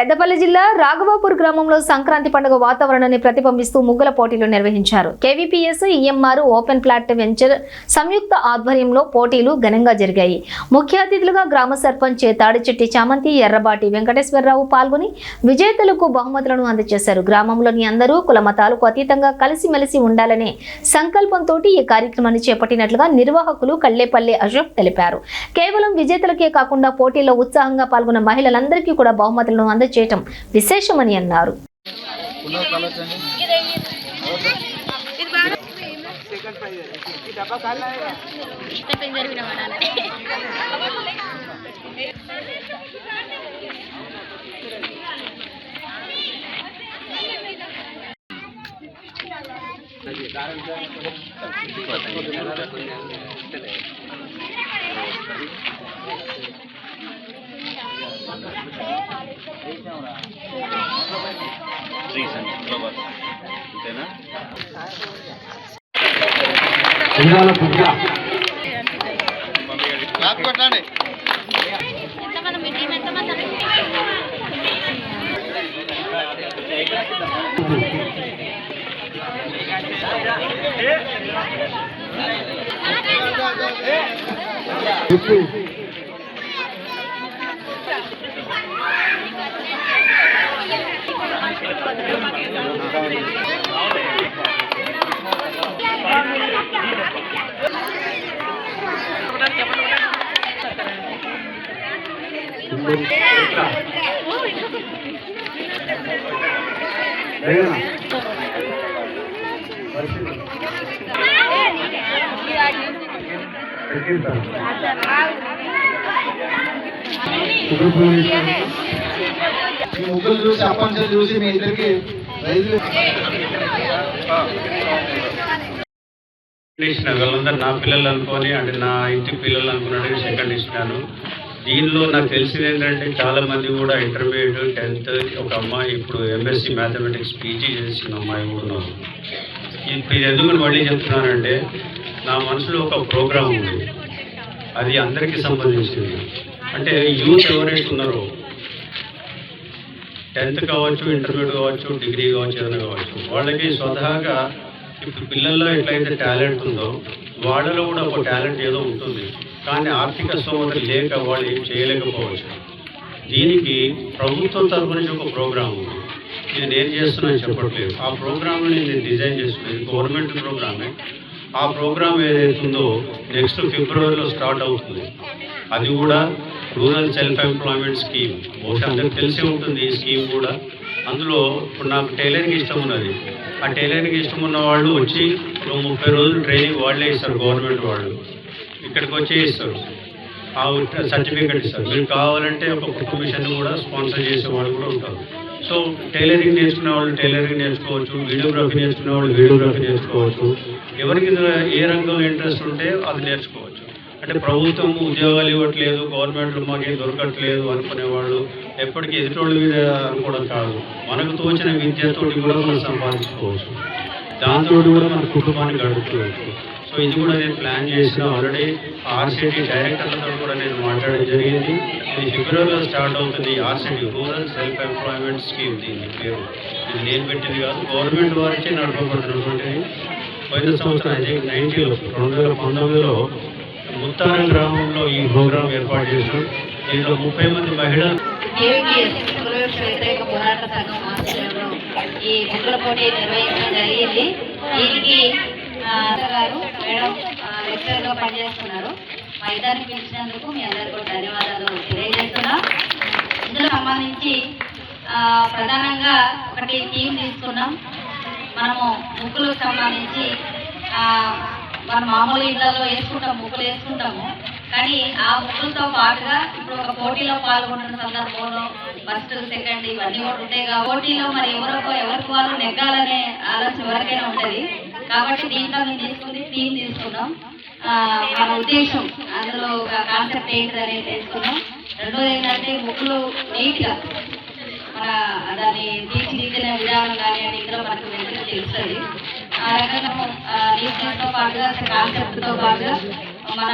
పెద్దపల్లి జిల్లా రాఘవాపూర్ గ్రామంలో సంక్రాంతి పండుగ వాతావరణాన్ని ప్రతిబింబిస్తూ ముగ్గుల పోటీలు నిర్వహించారు. KVPS, EMR, open plot venture సంయుక్త ఆధ్వర్యంలో పోటీలు ఘనంగా జరిగాయి. ముఖ్య అతిథులుగా గ్రామ సర్పంచ్ తాడిచెట్టి చామంతి, ఎర్రబాటి వెంకటేశ్వరరావు పాల్గొని విజేతలకు బహుమతులను అందజేశారు. గ్రామంలోని అందరూ కుల మతాలకు అతీతంగా కలిసిమెలిసి ఉండాలనే సంకల్పంతో ఈ కార్యక్రమాన్ని చేపట్టినట్లుగా నిర్వాహకులు కళ్లేపల్లి అశోక్ తెలిపారు. కేవలం విజేతలకే కాకుండా పోటీలో ఉత్సాహంగా పాల్గొన్న మహిళలందరికీ కూడా బహుమతులను అందజేయటం విశేషమని అన్నారు. ముగ్గులు చూసి అప్పంచలు చూసి మీ ఇద్దరికి వాళ్ళందరూ నా పిల్లలు అనుకొని అంటే నా ఇంటి పిల్లలు అనుకున్నాడు సెకండ్ ఇచ్చినాను. దీనిలో నాకు తెలిసింది ఏంటంటే చాలా మంది కూడా ఇంటర్మీడియట్, 10th, ఒక అమ్మాయి ఇప్పుడు ఎంఎస్సి మ్యాథమెటిక్స్ పీజీ చేసిన అమ్మాయి కూడా ఉన్నారు. ఇప్పుడు ఇది ఎందుకు మళ్ళీ చెప్తున్నానంటే నా మనసులో ఒక ప్రోగ్రామ్ ఉంది, అది అందరికీ సంబంధించింది. అంటే యూత్ ఎవరైతే ఉన్నారో 10th కావచ్చు, ఇంటర్మీడియట్ కావచ్చు, డిగ్రీ కావచ్చు, ఏదైనా కావచ్చు, వాళ్ళకి స్వతహాగా ఇప్పుడు పిల్లల్లో ఎట్లయితే టాలెంట్ ఉందో వాళ్ళలో కూడా ఒక టాలెంట్ ఏదో ఉంటుంది, కానీ ఆర్థిక స్తోమత లేక వాళ్ళు ఏం చేయలేకపోవచ్చు. దీనికి ప్రభుత్వం తరఫు నుంచి ఒక ప్రోగ్రామ్ ఉంది. ఇది నేను చేస్తున్నాను చెప్పట్లేదు. ఆ ప్రోగ్రామ్ని నేను డిజైన్ చేసుకునేది గవర్నమెంట్ ప్రోగ్రామే. ఆ ప్రోగ్రామ్ ఏదైతుందో నెక్స్ట్ ఫిబ్రవరిలో స్టార్ట్ అవుతుంది. అది కూడా రూరల్ సెల్ఫ్ ఎంప్లాయ్మెంట్ స్కీమ్. బహుశా అందరికి తెలిసే ఉంటుంది ఈ స్కీమ్ కూడా. అందులో ఇప్పుడు నాకు టైలరింగ్ ఇష్టం ఉన్నది. ఆ టైలరింగ్ ఇష్టం ఉన్న వాళ్ళు వచ్చి 30 రోజులు ట్రైనింగ్ వాళ్ళే ఇస్తారు, గవర్నమెంట్ వాళ్ళు ఇక్కడికి వచ్చే ఇస్తారు, ఆ సర్టిఫికేట్ ఇస్తారు. మీరు కావాలంటే ఒక కుట్టు మిషన్ కూడా స్పాన్సర్ చేసే వాళ్ళు కూడా ఉంటారు. సో టైలరింగ్ నేర్చుకునే వాళ్ళు టైలరింగ్ నేర్చుకోవచ్చు, వీడియోగ్రఫీ నేర్చుకునే వాళ్ళు వీడియోగ్రఫీ నేర్చుకోవచ్చు. ఎవరికి ఏ రంగంలో ఇంట్రెస్ట్ ఉంటే అది నేర్చుకోవచ్చు. అంటే ప్రభుత్వం ఉద్యోగాలు ఇవ్వట్లేదు, గవర్నమెంట్లో మాకేం దొరకట్లేదు అనుకునేవాళ్ళు ఎప్పటికీ ఎదుటోళ్ళ మీద అనుకోవడం కాదు, మనకు తోచిన విద్యతోటి కూడా మనం సంపాదించుకోవచ్చు, దాంతో కూడా మన కుటుంబాన్ని గడుపుకోవచ్చు. సో ఇది కూడా నేను ప్లాన్ చేసిన. ఆల్రెడీ ఆర్సిటీ డైరెక్టర్లతో కూడా నేను మాట్లాడడం జరిగింది. ఇది ఫిబ్రవరిలో స్టార్ట్ అవుతుంది. RCT rural self employment scheme, దీని పేరు. ఇది నేను పెట్టింది కాదు, గవర్నమెంట్ వారిచే నడపబడుతున్నటువంటిది. పోయిన సంవత్సరం 2019లో ముత్తారం గ్రామంలో ఈ ప్రోగ్రాం ఏర్పాటు చేశాం. దీంట్లో 30 మంది మహిళలు వ్యతిరేక పోరాట సంఘం ఆధ్వర్యంలో ఈ ముగ్గుల పోటీ నిర్వహించడం జరిగింది. దీనికి గారు మేడం లెక్చర్గా పనిచేస్తున్నారు. మా ఇద్దరిని పిలిచినందుకు మీ అందరికీ కూడా ధన్యవాదాలు తెలియజేస్తున్నా. ఇందులో సంబంధించి ప్రధానంగా ఒకటి థీమ్ తీసుకున్నాం. మనము ముగ్గులకు సంబంధించి మనం మామూలు ఇళ్లలో ముగ్గులు వేసుకుంటాము, కానీ ఆ ముగ్గులతో పాటుగా ఇప్పుడు ఒక పోటీలో పాల్గొంటున్న సందర్భంలో ఫస్ట్, సెకండ్ ఇవన్నీ కూడా ఉంటాయి. పోటీలో మరి ఎవరికి వాళ్ళు నెగ్గాలనే ఆలోచన ఎవరికైనా ఉంటుంది. కాబట్టి దీంట్లో మేము థీమ్ తీసుకున్నాం. మన ఉద్దేశం అందులో ఒక కాన్సెప్ట్ ఏంటి అనేది తెలుసుకున్నాం. రెండోది ఏంటంటే ముగ్గులు నీట్గా మన దాన్ని తీర్చిదిద్దిన విధానం కానీ అని ఇందులో మనకు వెంటనే తెలుస్తుంది. ఆ రకంగా నీట్నెస్తో పాటుగా కాన్సెప్ట్తో పాటుగా మన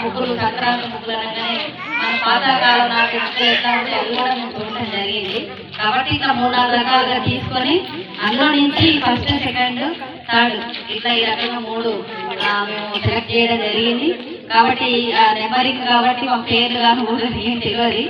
ముగ్గులు సంక్రాంతి ముగ్గులు అనగానే మన పాతకాలం నాటి ముగ్గులు ఎట్లా ఉంటే అవి కూడా మేము చూడటం జరిగింది. కాబట్టి ఇట్లా 3-4 రకాలుగా తీసుకొని అందులో నుంచి ఫస్ట్, సెకండ్, థర్డ్ ఇట్లా ఈ రకంగా 3 మేము సెలెక్ట్ చేయడం జరిగింది. కాబట్టి నెంబరింగ్ కాబట్టి మా పేర్లు కానీ ఊరు ఏం తెలియదు.